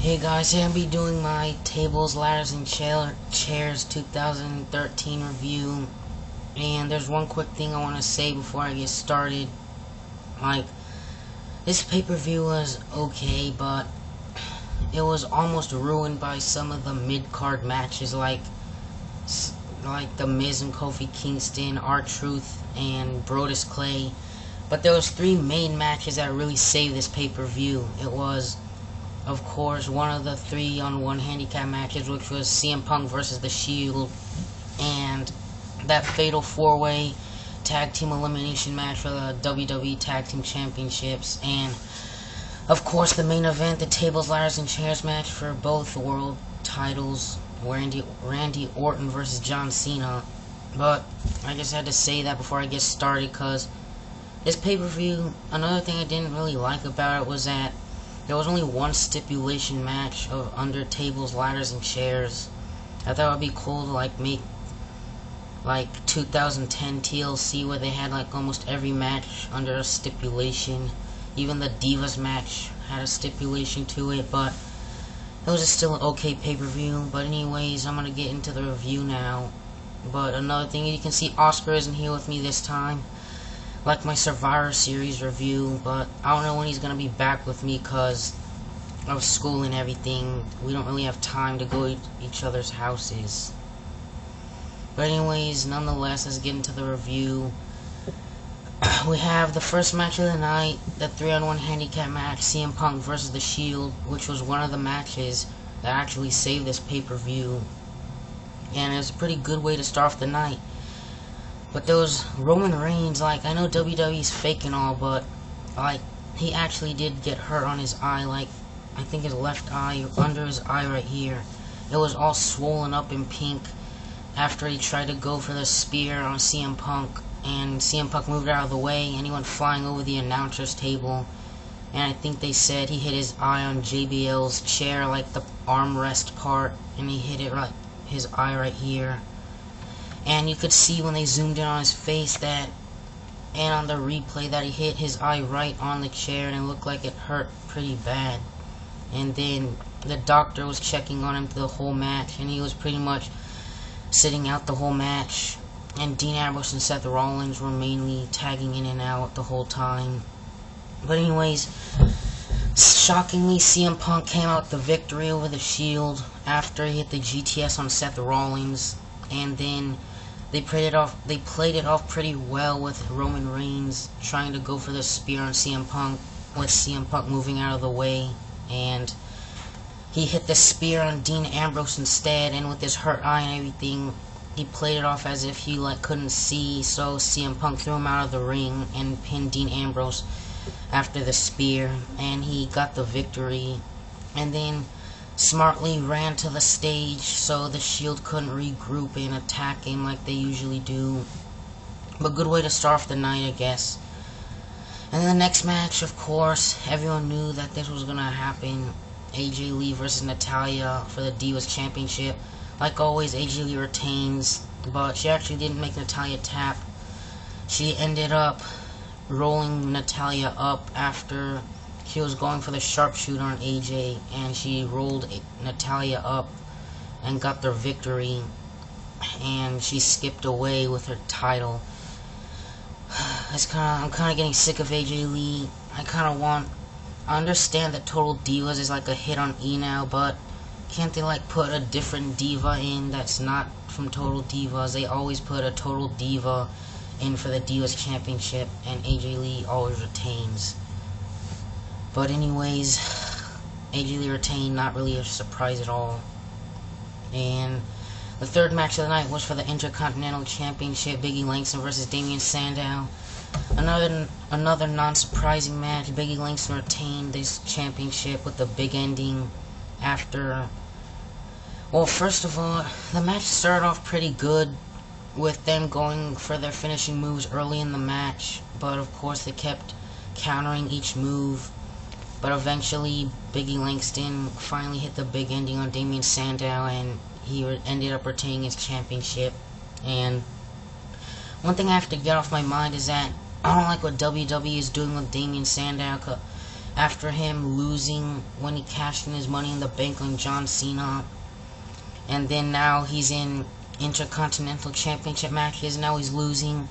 Hey guys, here I'll be doing my tables, ladders, and chairs 2013 review. And there's one quick thing I want to say before I get started. This pay-per-view was okay, but it was almost ruined by some of the mid-card matches, like The Miz and Kofi Kingston, R-Truth, and Brodus Clay. But there was three main matches that really saved this pay-per-view. It was, of course, one of the 3-on-1 handicap matches, which was CM Punk versus The Shield, and that fatal 4-way tag team elimination match for the WWE Tag Team Championships, and of course the main event, the tables, ladders, and chairs match for both world titles, Randy Orton versus John Cena. But I just had to say that before I get started, because this pay-per-view, another thing I didn't really like about it was that there was only one stipulation match of under tables, ladders, and chairs. I thought it would be cool to make 2010 TLC where they had almost every match under a stipulation. Even the Divas match had a stipulation to it, but it was still an okay pay-per-view. But anyways, I'm gonna get into the review now. But another thing, you can see Oscar isn't here with me this time, like my Survivor Series review, but I don't know when he's gonna be back with me because of school and everything. We don't really have time to go to each other's houses. But anyways, nonetheless, let's get into the review. We have the first match of the night, the 3-on-1 handicap match, CM Punk versus The Shield, which was one of the matches that actually saved this pay-per-view. And it was a pretty good way to start off the night. But there was Roman Reigns, I know WWE's fake and all, but he actually did get hurt on his eye, I think his left eye, under his eye right here. It was all swollen up in pink after he tried to go for the spear on CM Punk, and CM Punk moved out of the way and he went flying over the announcer's table, and I think they said he hit his eye on JBL's chair, the armrest part, and he hit it his eye right here. And you could see when they zoomed in on his face and on the replay that he hit his eye right on the chair, and it looked like it hurt pretty bad. And then the doctor was checking on him the whole match, and he was pretty much sitting out the whole match. And Dean Ambrose and Seth Rollins were mainly tagging in and out the whole time. But anyways, shockingly, CM Punk came out with the victory over The Shield after he hit the GTS on Seth Rollins, and then they played it off pretty well with Roman Reigns trying to go for the spear on CM Punk, with CM Punk moving out of the way, and he hit the spear on Dean Ambrose instead, and with his hurt eye and everything, he played it off as if he couldn't see, so CM Punk threw him out of the ring and pinned Dean Ambrose after the spear, and he got the victory. And then smartly ran to the stage so the Shield couldn't regroup and attack him like they usually do. But good way to start off the night, I guess. And then the next match, of course, everyone knew that this was gonna happen. AJ Lee versus Natalya for the Divas Championship. Like always, AJ Lee retains, but she actually didn't make Natalya tap. She ended up rolling Natalya up after she was going for the sharpshooter on AJ, and she rolled Natalya up and got their victory, and she skipped away with her title. I'm kind of getting sick of AJ Lee. I understand that Total Divas is a hit on E now, but can't they put a different diva in that's not from Total Divas? They always put a Total Diva in for the Divas Championship, and AJ Lee always retains. But anyways, AJ Lee retained, not really a surprise at all. And the third match of the night was for the Intercontinental Championship, Biggie Langston versus Damien Sandow. Another non-surprising match. Biggie Langston retained this championship with a big ending after... Well, first of all, the match started off pretty good with them going for their finishing moves early in the match, but of course they kept countering each move. But eventually, Biggie Langston finally hit the big ending on Damien Sandow, and he ended up retaining his championship. And one thing I have to get off my mind is that I don't like what WWE is doing with Damien Sandow, after him losing when he cashed in his Money in the Bank on John Cena. And then now he's in Intercontinental Championship matches. Now he's losing.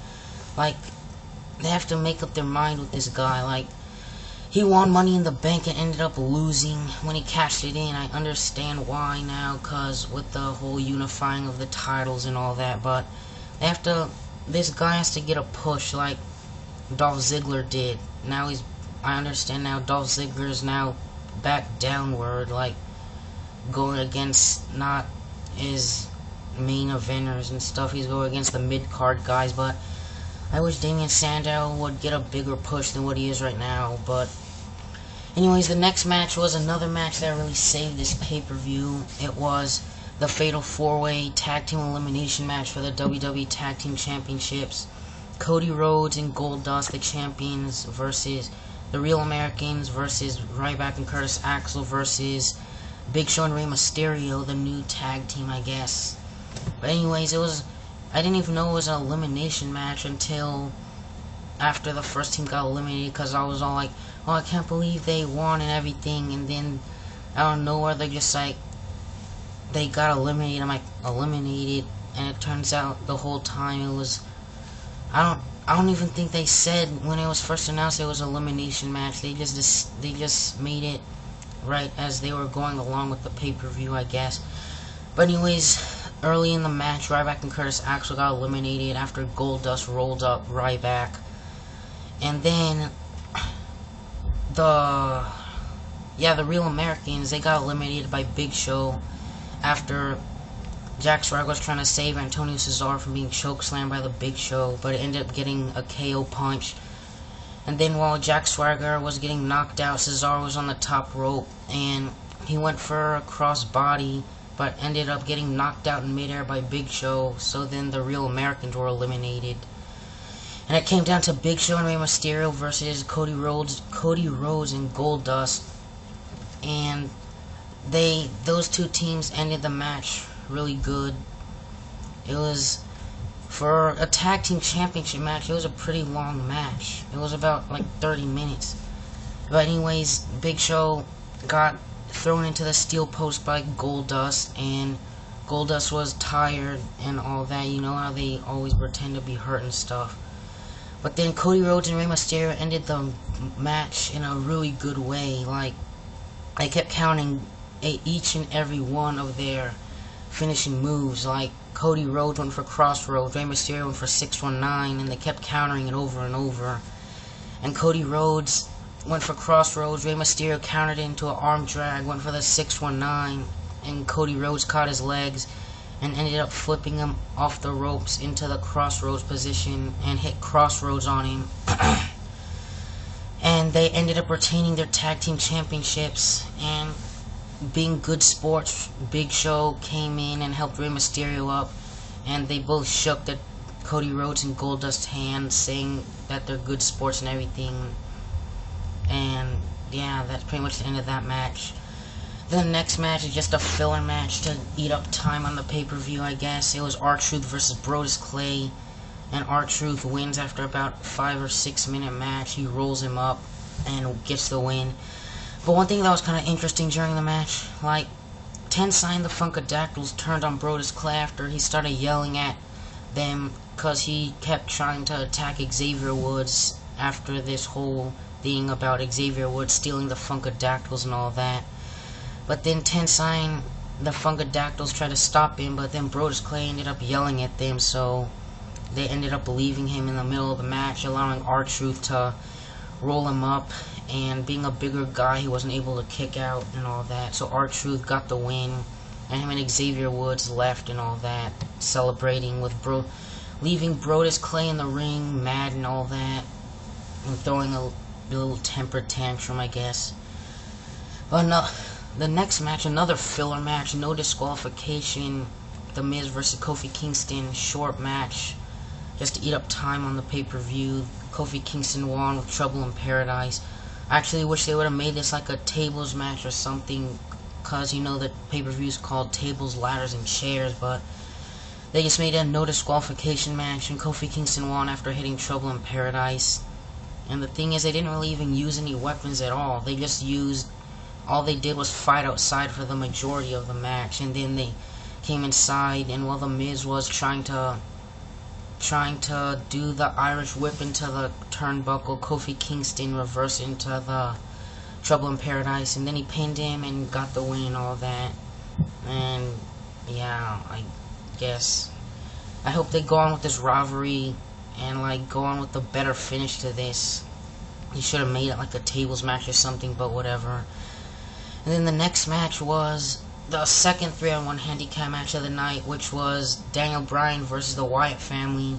Like, they have to make up their mind with this guy. Like, he won Money in the Bank and ended up losing when he cashed it in. I understand why now, cause with the whole unifying of the titles and all that. But they have to. This guy has to get a push like Dolph Ziggler did. Now I understand now. Dolph Ziggler is now back downward, like going against not his main eventers and stuff. He's going against the mid-card guys, but I wish Damien Sandow would get a bigger push than what he is right now. But anyways, the next match was another match that really saved this pay-per-view. It was the Fatal 4-Way Tag Team Elimination match for the WWE Tag Team Championships. Cody Rhodes and Goldust, the champions, versus the Real Americans, versus Ryback and Curtis Axel, versus Big Show and Rey Mysterio, the new tag team, I guess. But anyways, I didn't even know it was an elimination match until after the first team got eliminated, because I was all like, oh, I can't believe they won and everything, and then out of nowhere they're just like, they got eliminated. I'm like, eliminated, and it turns out the whole time it was, I don't even think they said when it was first announced it was an elimination match. They just made it right as they were going along with the pay-per-view, I guess. But anyways, early in the match, Ryback and Curtis Axel got eliminated after Goldust rolled up Ryback. And then the Real Americans, they got eliminated by Big Show after Jack Swagger was trying to save Antonio Cesaro from being chokeslammed by the Big Show, but it ended up getting a KO punch. And then while Jack Swagger was getting knocked out, Cesaro was on the top rope, and he went for a crossbody, but ended up getting knocked out in midair by Big Show. So then the Real Americans were eliminated, and it came down to Big Show and Rey Mysterio versus Cody Rhodes and Goldust. And those two teams ended the match really good. It was, for a tag team championship match, it was a pretty long match. It was about like 30 minutes. But anyways, Big Show got thrown into the steel post by Goldust, and Goldust was tired and all that. You know how they always pretend to be hurt and stuff. But then Cody Rhodes and Rey Mysterio ended the match in a really good way. Like, I kept counting each and every one of their finishing moves. Like, Cody Rhodes went for Crossroads, Rey Mysterio went for 619, and they kept countering it over and over. And Cody Rhodes went for Crossroads, Rey Mysterio countered it into an arm drag, went for the 619, and Cody Rhodes caught his legs and ended up flipping him off the ropes into the Crossroads position and hit Crossroads on him. And they ended up retaining their tag team championships. And being good sports, Big Show came in and helped Rey Mysterio up, and they both shook Cody Rhodes and Goldust's hand, saying that they're good sports and everything. And yeah, that's pretty much the end of that match. The next match is just a filler match to eat up time on the pay-per-view, I guess. It was R-Truth versus Brodus Clay, and R-Truth wins after about 5 or 6 minute match. He rolls him up and gets the win. But one thing that was kind of interesting during the match, like, Tensai and the Funkadactyls turned on Brodus Clay after he started yelling at them because he kept trying to attack Xavier Woods after this whole thing about Xavier Woods stealing the Funkadactyls and all that. But then Tensai and the Funkadactyls tried to stop him, but then Brodus Clay ended up yelling at them, so they ended up leaving him in the middle of the match, allowing R-Truth to roll him up. And being a bigger guy, he wasn't able to kick out and all that. So R-Truth got the win, and him and Xavier Woods left and all that, celebrating with leaving Brodus Clay in the ring, mad and all that, and throwing a little temper tantrum, I guess. But no, the next match, another filler match, no disqualification. The Miz versus Kofi Kingston, short match, just to eat up time on the pay-per-view. Kofi Kingston won with Trouble in Paradise. I actually wish they would have made this like a tables match or something, because you know the pay-per-view is called Tables, Ladders, and Chairs, but they just made a no disqualification match, and Kofi Kingston won after hitting Trouble in Paradise. And the thing is, they didn't really even use any weapons at all. They just used, all they did was fight outside for the majority of the match, and then they came inside, and while the Miz was trying to do the Irish whip into the turnbuckle, Kofi Kingston reversed into the Trouble in Paradise, and then he pinned him and got the win and all that. And yeah, I guess I hope they go on with this rivalry and like go on with a better finish to this. He should have made it like a tables match or something, but whatever. And then the next match was the second 3-on-1 handicap match of the night, which was Daniel Bryan versus the Wyatt family.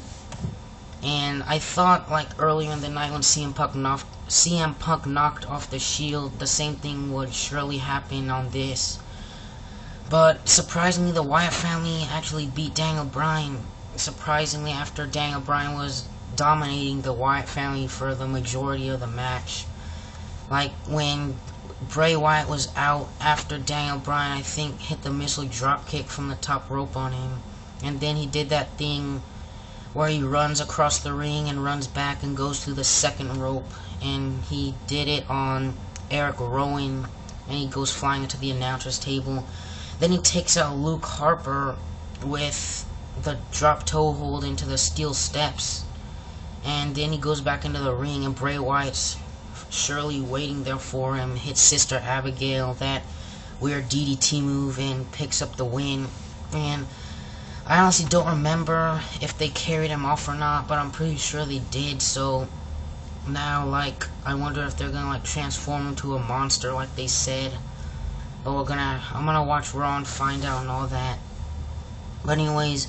And I thought, like, earlier in the night when CM Punk knocked off the Shield, the same thing would surely happen on this. But surprisingly, the Wyatt family actually beat Daniel Bryan. Surprisingly, after Daniel Bryan was dominating the Wyatt family for the majority of the match. Like, when Bray Wyatt was out after Daniel Bryan, I think, hit the missile dropkick from the top rope on him. And then he did that thing where he runs across the ring and runs back and goes through the second rope. And he did it on Eric Rowan, and he goes flying into the announcer's table. Then he takes out Luke Harper with the drop toe hold into the steel steps. And then he goes back into the ring, and Bray Wyatt's surely waiting there for him, hits Sister Abigail, that weird DDT move, and picks up the win. And I honestly don't remember if they carried him off or not, but I'm pretty sure they did. So now, like, I wonder if they're gonna like transform into a monster like they said. But I'm gonna watch Raw and find out and all that. But anyways,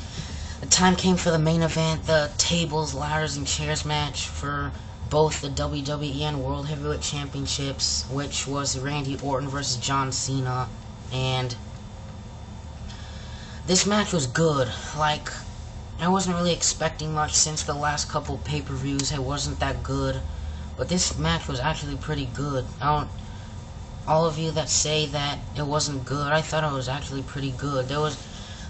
the time came for the main event, the tables, ladders, and chairs match for both the WWE and World Heavyweight Championships, which was Randy Orton versus John Cena. And this match was good. Like, I wasn't really expecting much since the last couple pay-per-views. It wasn't that good. But this match was actually pretty good. All of you that say that it wasn't good, I thought it was actually pretty good.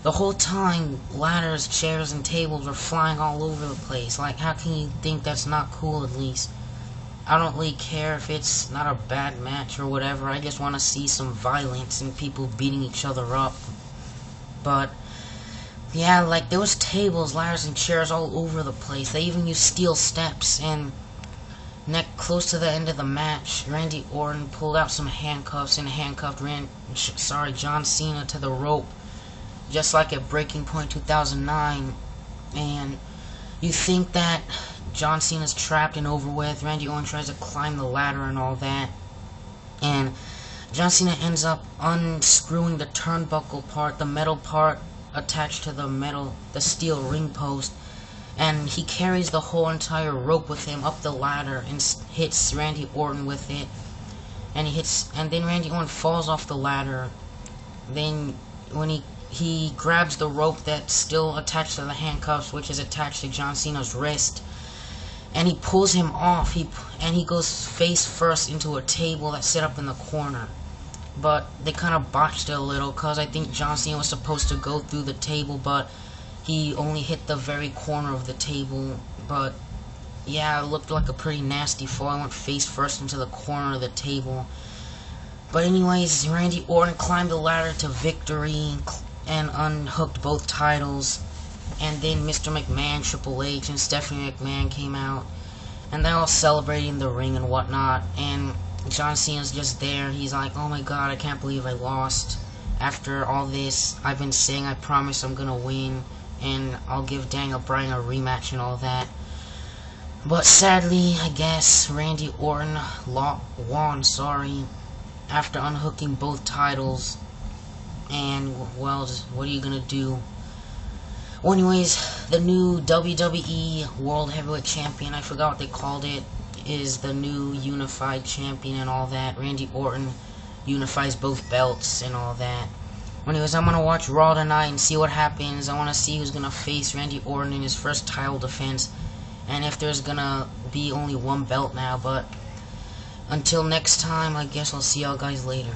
The whole time, ladders, chairs, and tables were flying all over the place. Like, how can you think that's not cool, at least? I don't really care if it's not a bad match or whatever. I just want to see some violence and people beating each other up. But yeah, like, there was tables, ladders, and chairs all over the place. They even used steel steps. And close to the end of the match, Randy Orton pulled out some handcuffs and handcuffed John Cena to the rope, just like at Breaking Point 2009. And you think that John Cena's trapped and over with. Randy Orton tries to climb the ladder and all that, and John Cena ends up unscrewing the turnbuckle part, the metal part attached to the steel ring post, and he carries the whole entire rope with him up the ladder and hits Randy Orton with it. And then Randy Orton falls off the ladder. Then when he grabs the rope that's still attached to the handcuffs, which is attached to John Cena's wrist, and he pulls him off. And he goes face first into a table that's set up in the corner. But they kind of botched it a little, because I think John Cena was supposed to go through the table, but he only hit the very corner of the table. But yeah, it looked like a pretty nasty fall. I went face first into the corner of the table. But anyways, Randy Orton climbed the ladder to victory and unhooked both titles. And then Mr. McMahon, Triple H, and Stephanie McMahon came out, and they're all celebrating the ring and whatnot. And John Cena's just there. He's like, oh my god, I can't believe I lost. After all this, I've been saying I promise I'm gonna win, and I'll give Daniel Bryan a rematch and all that. But sadly, I guess Randy Orton won, after unhooking both titles. And, well, what are you gonna do? Well, anyways, the new WWE World Heavyweight Champion, I forgot what they called it, is the new unified champion and all that. Randy Orton unifies both belts and all that. Anyways, I'm gonna watch Raw tonight and see what happens. I wanna see who's gonna face Randy Orton in his first title defense, and if there's gonna be only one belt now. But until next time, I guess I'll see y'all guys later.